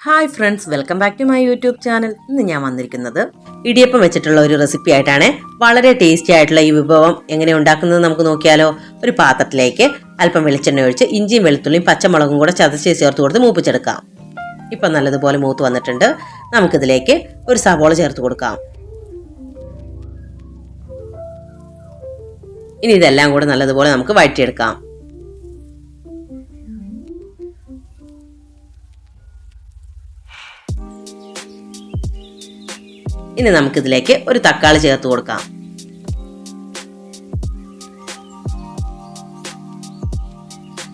Hi friends, welcome back to my YouTube channel. ഇന്ന് ഞാൻ വന്നിരിക്കുന്നത് ഇടിയപ്പം വെച്ചിട്ടുള്ള ഒരു റെസിപ്പി ആയിട്ടാണ്. വളരെ ടേസ്റ്റി ആയിട്ടുള്ള ഈ വിഭവം എങ്ങനെ ഉണ്ടാക്കുന്നത് നമുക്ക് നോക്കിയാലോ. ഒരു പാത്രത്തിലേക്ക് അല്പം വെളിച്ചെണ്ണ ഒഴിച്ച് ഇഞ്ചിയും വെളുത്തുള്ളിയും പച്ചമുളകും കൂടെ ചതച്ച് ചേർത്ത് കൊടുത്ത് മൂപ്പിച്ചെടുക്കാം. ഇപ്പം നല്ലതുപോലെ മൂത്ത് വന്നിട്ടുണ്ട്. നമുക്കിതിലേക്ക് ഒരു സവോള ചേർത്ത് കൊടുക്കാം. ഇനി ഇതെല്ലാം കൂടെ നല്ലതുപോലെ നമുക്ക് വഴറ്റിയെടുക്കാം. ഇനി നമുക്കിതിലേക്ക് ഒരു തക്കാളി ചേർത്ത് കൊടുക്കാം.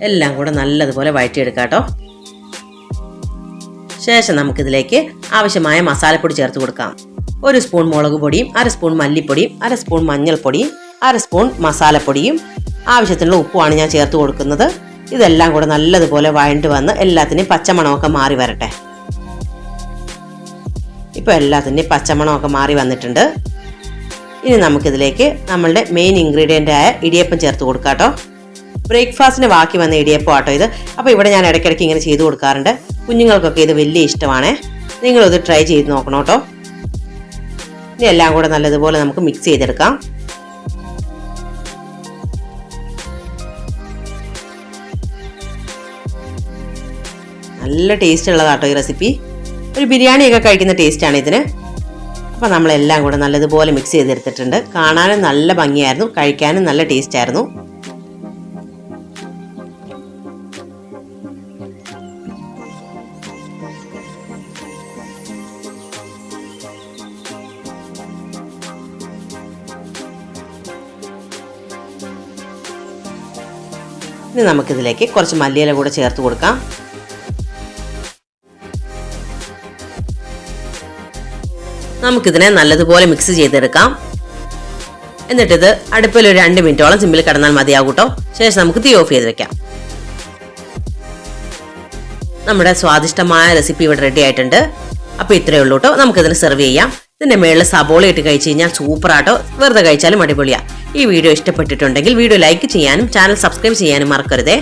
എല്ലാം കൂടെ നല്ലതുപോലെ വഴറ്റിയെടുക്കാം കേട്ടോ. ശേഷം നമുക്കിതിലേക്ക് ആവശ്യമായ മസാലപ്പൊടി ചേർത്ത് കൊടുക്കാം. 1 സ്പൂൺ മുളക് പൊടിയും 1/2 സ്പൂൺ മല്ലിപ്പൊടിയും 1/2 സ്പൂൺ മഞ്ഞൾപ്പൊടിയും 1/2 സ്പൂൺ മസാലപ്പൊടിയും ആവശ്യത്തിനുള്ള ഉപ്പുമാണ് ഞാൻ ചേർത്ത് കൊടുക്കുന്നത്. ഇതെല്ലാം കൂടെ നല്ലതുപോലെ വഴണ്ട് വന്ന് എല്ലാത്തിനെയും പച്ചമണമൊക്കെ മാറി വരട്ടെ. ഇപ്പോൾ എല്ലാത്തിൻ്റെയും പച്ചമണമൊക്കെ മാറി വന്നിട്ടുണ്ട്. ഇനി നമുക്കിതിലേക്ക് നമ്മളുടെ മെയിൻ ഇൻഗ്രീഡിയൻ്റ് ആയ ഇടിയപ്പം ചേർത്ത് കൊടുക്കാം കേട്ടോ. ബ്രേക്ക്ഫാസ്റ്റിന് ബാക്കി വന്ന ഇടിയപ്പം ആട്ടോ ഇത്. അപ്പോൾ ഇവിടെ ഞാൻ ഇടയ്ക്കിടയ്ക്ക് ഇങ്ങനെ ചെയ്ത് കൊടുക്കാറുണ്ട്. കുഞ്ഞുങ്ങൾക്കൊക്കെ ഇത് വലിയ ഇഷ്ടമാണ്. നിങ്ങളിത് ട്രൈ ചെയ്ത് നോക്കണം കേട്ടോ. ഇനി എല്ലാം കൂടെ നല്ലതുപോലെ നമുക്ക് മിക്സ് ചെയ്തെടുക്കാം. നല്ല ടേസ്റ്റ് ഉള്ളതാട്ടോ ഈ റെസിപ്പി. ഒരു ബിരിയാണിയൊക്കെ കഴിക്കുന്ന ടേസ്റ്റാണ് ഇതിന്. അപ്പോൾ നമ്മളെല്ലാം കൂടെ നല്ലതുപോലെ മിക്സ് ചെയ്തെടുത്തിട്ടുണ്ട്. കാണാനും നല്ല ഭംഗിയായിരുന്നു, കഴിക്കാനും നല്ല ടേസ്റ്റ് ആയിരുന്നു. ഇനി നമുക്കിതിലേക്ക് കുറച്ച് മല്ലിയില കൂടെ ചേർത്ത് കൊടുക്കാം. നമുക്കിതിനെ നല്ലതുപോലെ മിക്സ് ചെയ്തെടുക്കാം. എന്നിട്ടിത് അടുപ്പിൽ ഒരു 2 മിനിറ്റോളം സിമ്പിൾ കിടന്നാൽ മതിയാകും കേട്ടോ. ശേഷം നമുക്ക് തീ ഓഫ് ചെയ്ത് വെക്കാം. നമ്മുടെ സ്വാദിഷ്ടമായ റെസിപ്പി ഇവിടെ റെഡി ആയിട്ടുണ്ട്. അപ്പോൾ ഇത്രയേ ഉള്ളൂ കേട്ടോ. നമുക്കിതിന് സെർവ് ചെയ്യാം. ഇതിൻ്റെ മേളിൽ സബോള ഇട്ട് കഴിച്ച് കഴിഞ്ഞാൽ സൂപ്പറാട്ടോ. വെറുതെ കഴിച്ചാലും അടിപൊളിയാണ്. ഈ വീഡിയോ ഇഷ്ടപ്പെട്ടിട്ടുണ്ടെങ്കിൽ വീഡിയോ ലൈക്ക് ചെയ്യാനും ചാനൽ സബ്സ്ക്രൈബ് ചെയ്യാനും മറക്കരുതേ.